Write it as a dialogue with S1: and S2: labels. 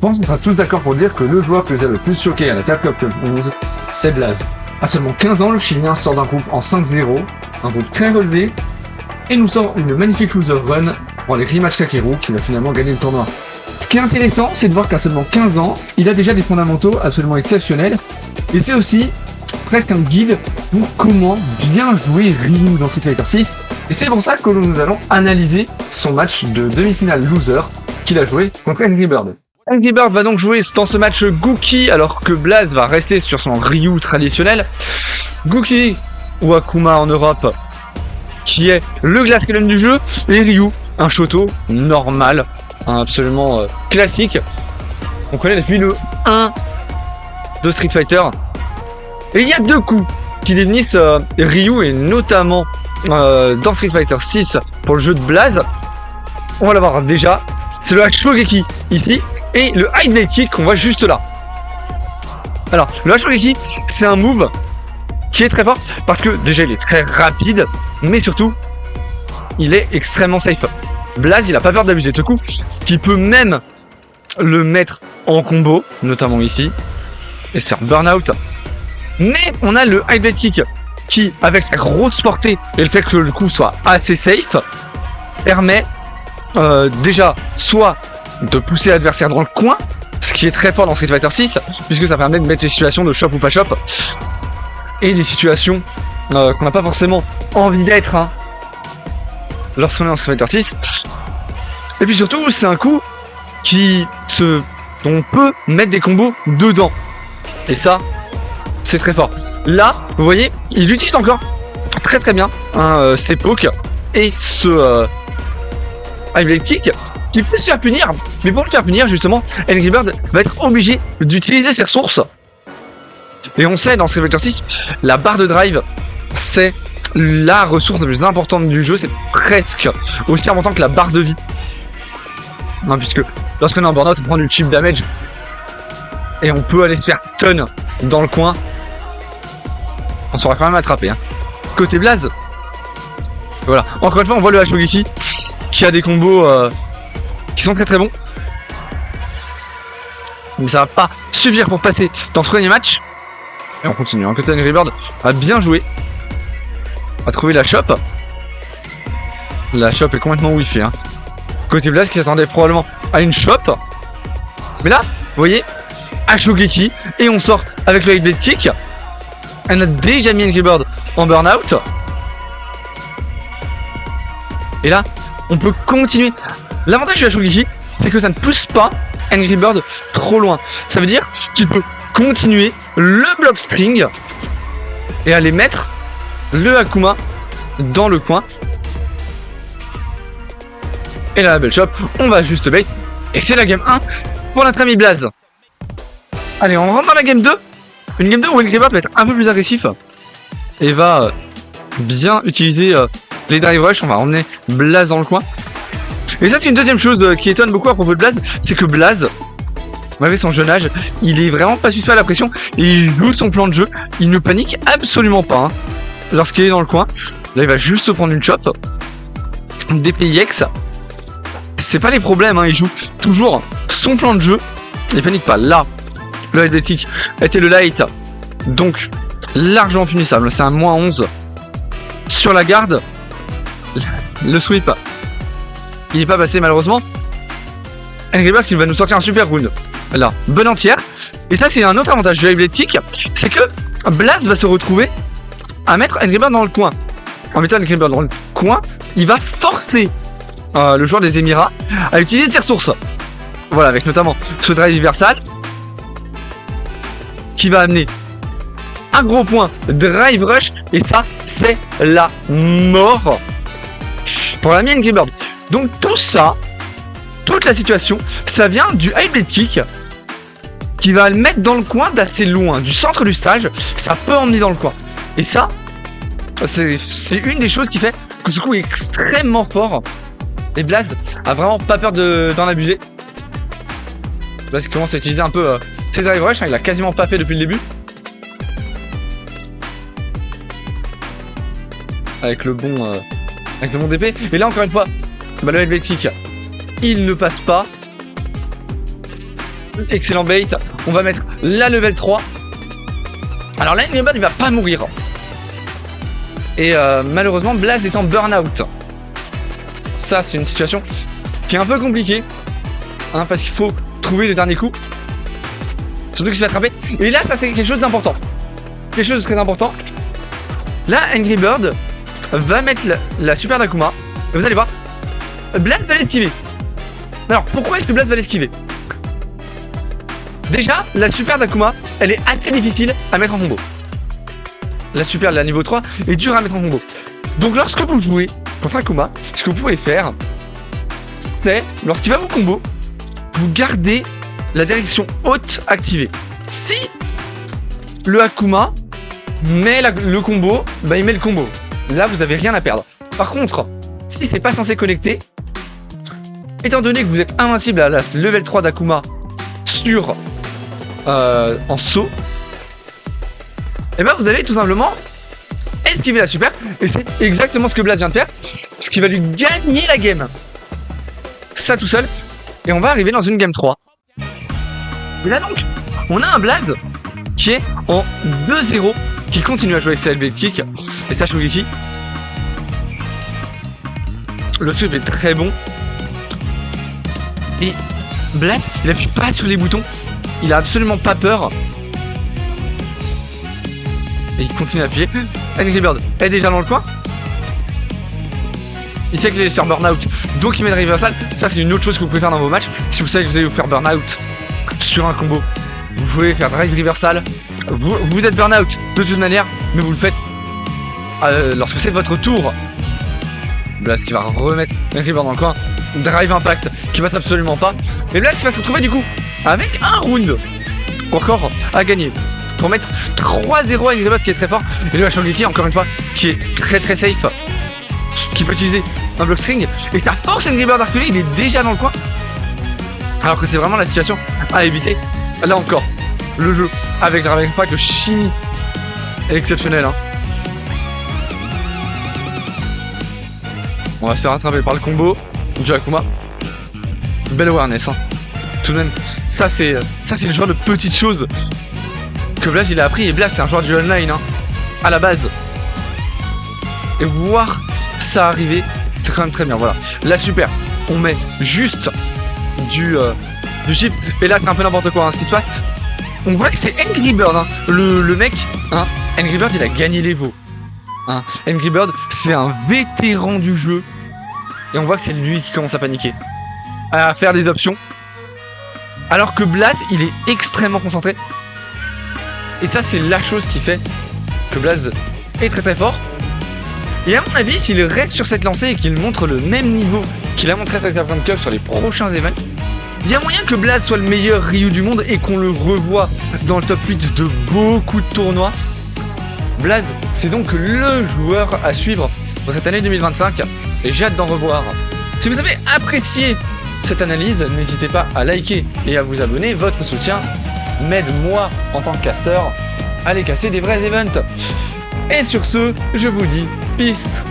S1: pense qu'on sera tous d'accord pour dire que le joueur que j'ai le plus choqué à la Capcom Cup 11, c'est Blaze. À seulement 15 ans, le Chilien sort d'un groupe en 5-0, un groupe très relevé, et nous sort une magnifique loser run pour les rematchs Kakeru qui va finalement gagner le tournoi. Ce qui est intéressant, c'est de voir qu'à seulement 15 ans, il a déjà des fondamentaux absolument exceptionnels, et c'est aussi presque un guide pour comment bien jouer Ryu dans Street Fighter 6, et c'est pour ça que nous allons analyser son match de demi-finale loser qu'il a joué contre Angry Bird. Angry Bird va donc jouer dans ce match Gookie alors que Blaze va rester sur son Ryu traditionnel. Gookie ou Akuma en Europe, qui est le Glass Cannon du jeu, et Ryu, un Shoto normal, absolument classique. On connaît depuis le 1 de Street Fighter. Et il y a deux coups qui définissent Ryu, et notamment dans Street Fighter 6 pour le jeu de Blaze. On va l'avoir déjà. C'est le Hashogeki ici, et le High Blade Kick qu'on voit juste là. Alors, le Hashogeki, c'est un move qui est très fort, parce que déjà il est très rapide, mais surtout, il est extrêmement safe. Blaze, il a pas peur d'abuser de ce coup, qui peut même le mettre en combo, notamment ici, et se faire burn-out. Mais on a le High Blade Kick, qui, avec sa grosse portée, et le fait que le coup soit assez safe, permet déjà soit de pousser l'adversaire dans le coin, ce qui est très fort dans Street Fighter 6, puisque ça permet de mettre les situations de shop ou pas shop, et des situations qu'on n'a pas forcément envie d'être lorsqu'on est en Street Fighter 6. Et puis surtout, c'est un coup dont on peut mettre des combos dedans, et ça, c'est très fort. Là, vous voyez, il utilise encore très très bien ses pokes et ce High Blade Kick qui peut se faire punir, mais pour le faire punir justement, Angry Bird va être obligé d'utiliser ses ressources. Et on sait dans Street Fighter 6, la barre de drive, c'est la ressource la plus importante du jeu, c'est presque aussi important que la barre de vie. Non, puisque lorsqu'on est en burn-out, on prend du chip damage et on peut aller se faire stun dans le coin. On sera quand même attrapé. Côté Blaze, voilà, encore une fois on voit le Hashogeki qui a des combos qui sont très très bons, mais ça va pas suffire pour passer dans ce premier match. Et on continue. Côté Angry Bird a bien joué, a trouvé la shop. La shop est complètement wifi. Côté Blaze qui s'attendait probablement à une shop, mais là, vous voyez, Hashogeki, et on sort avec le High Blade Kick. On a déjà mis Angry Bird en burn-out. Et là, on peut continuer. L'avantage de Hashogeki, c'est que ça ne pousse pas Angry Bird trop loin. Ça veut dire qu'il peut continuer le block string et aller mettre le Akuma dans le coin. Et là, la belle shop, on va juste bait. Et c'est la game 1 pour notre ami Blaze. Allez, on rentre dans la game 2. Une game 2 où Angry Bird va être un peu plus agressif et va bien utiliser les drive rush. On va emmener Blaze dans le coin. Et ça, c'est une deuxième chose qui étonne beaucoup à propos de Blaze, c'est que Blaze, malgré son jeune âge, il est vraiment pas suspect à la pression. Il joue son plan de jeu, il ne panique absolument pas lorsqu'il est dans le coin. Là, il va juste se prendre une chop, des PIX. C'est pas les problèmes, il joue toujours son plan de jeu. Il panique pas. Là, le High Blade Kick était le light, donc largement punissable. C'est un -11 sur la garde. Le sweep, il n'est pas passé malheureusement. Angry Bird qui va nous sortir un super round. Là, bonne entière. Et ça, c'est un autre avantage du High Blade Kick, c'est que Blaze va se retrouver à mettre Angry Bird dans le coin. En mettant Angry Bird dans le coin, il va forcer le joueur des Émirats à utiliser ses ressources. Voilà, avec notamment ce drive universal qui va amener un gros point drive rush, et ça, c'est la mort pour l'ami Angry Bird. Donc tout ça, toute la situation, ça vient du High Blade Kick qui va le mettre dans le coin d'assez loin, du centre du stage. Ça peut emmener dans le coin. Et ça, c'est une des choses qui fait que ce coup est extrêmement fort. Et Blaze a vraiment pas peur d'en abuser. Blaze qui commence à utiliser un peu ses drive rush, il a quasiment pas fait depuis le début. Avec le bon d'épée. Et là encore une fois, le High Blade Kick, il ne passe pas. excellent bait. On va mettre la level 3. Alors là, Angry Bird, il va pas mourir. Et malheureusement, Blaze est en burn-out. Ça, c'est une situation qui est un peu compliquée. Hein, parce qu'il faut trouver le dernier coup. Surtout qu'il se fait attraper. Et là, ça fait quelque chose d'important. Quelque chose de très important. Là, Angry Bird va mettre la super d'Akuma. Et vous allez voir, Blaze va l'esquiver. Alors, pourquoi est-ce que Blaze va l'esquiver? Déjà, la super d'Akuma, elle est assez difficile à mettre en combo. La super de la niveau 3 est dure à mettre en combo. Donc, lorsque vous jouez contre Akuma, ce que vous pouvez faire, c'est, lorsqu'il va vous combo, vous gardez la direction haute activée. Si le Akuma met le combo, bah il met le combo. Là, vous avez rien à perdre. Par contre, si c'est pas censé connecter, étant donné que vous êtes invincible à la level 3 d'Akuma sur en saut, et ben vous allez tout simplement esquiver la super. Et c'est exactement ce que Blaze vient de faire, ce qui va lui gagner la game. Ça tout seul. Et on va arriver dans une game 3. Et là donc, on a un Blaze qui est en 2-0, qui continue à jouer avec sa LB kick et sa Shogeki. Le sweep est très bon. Et Blaze, il appuie pas sur les boutons. Il a absolument pas peur. Et il continue à appuyer. Angry Bird est déjà dans le coin. Il sait qu'il est sur burn-out, donc il met le reversal. Ça, c'est une autre chose que vous pouvez faire dans vos matchs. Si vous savez que vous allez vous faire burn-out sur un combo, vous pouvez faire drive reversal. Vous êtes burn-out de toute manière, mais vous le faites lorsque c'est votre tour. Blaze qui va remettre Angry Bird dans le coin. Drive impact qui passe absolument pas. Et Blaze qui va se retrouver du coup avec un round encore à gagner pour mettre 3-0 à Angry Bird qui est très fort. Et le Shogeki, encore une fois, qui est très très safe, qui peut utiliser un block string. Et ça force Angry Bird à reculer. Il est déjà dans le coin, alors que c'est vraiment la situation à éviter. Là encore, le jeu avec le Drive Impact de chimie est exceptionnel, hein. On va se faire rattraper par le combo du Akuma. Belle awareness, hein. Tout de même, ça c'est le genre de petites choses que Blaze il a appris. Et Blaze c'est un joueur du online, hein, à la base. Et voir ça arriver, c'est quand même très bien. Voilà, la super, on met juste du chip. Et là c'est un peu n'importe quoi, hein, ce qui se passe. On voit que c'est Angry Bird, hein. Le mec, hein, Angry Bird il a gagné l'Evo, hein. Angry Bird c'est un vétéran du jeu. Et on voit que c'est lui qui commence à paniquer, à faire des options, alors que Blaze il est extrêmement concentré. Et ça c'est la chose qui fait que Blaze est très très fort. Et à mon avis, s'il reste sur cette lancée et qu'il montre le même niveau qu'il a montré avec la Grand Cup sur les prochains events, il y a moyen que Blaze soit le meilleur Ryu du monde et qu'on le revoie dans le top 8 de beaucoup de tournois. Blaze, c'est donc le joueur à suivre pour cette année 2025 et j'ai hâte d'en revoir. Si vous avez apprécié cette analyse, n'hésitez pas à liker et à vous abonner. Votre soutien m'aide moi en tant que caster à aller casser des vrais events. Et sur ce, je vous dis peace.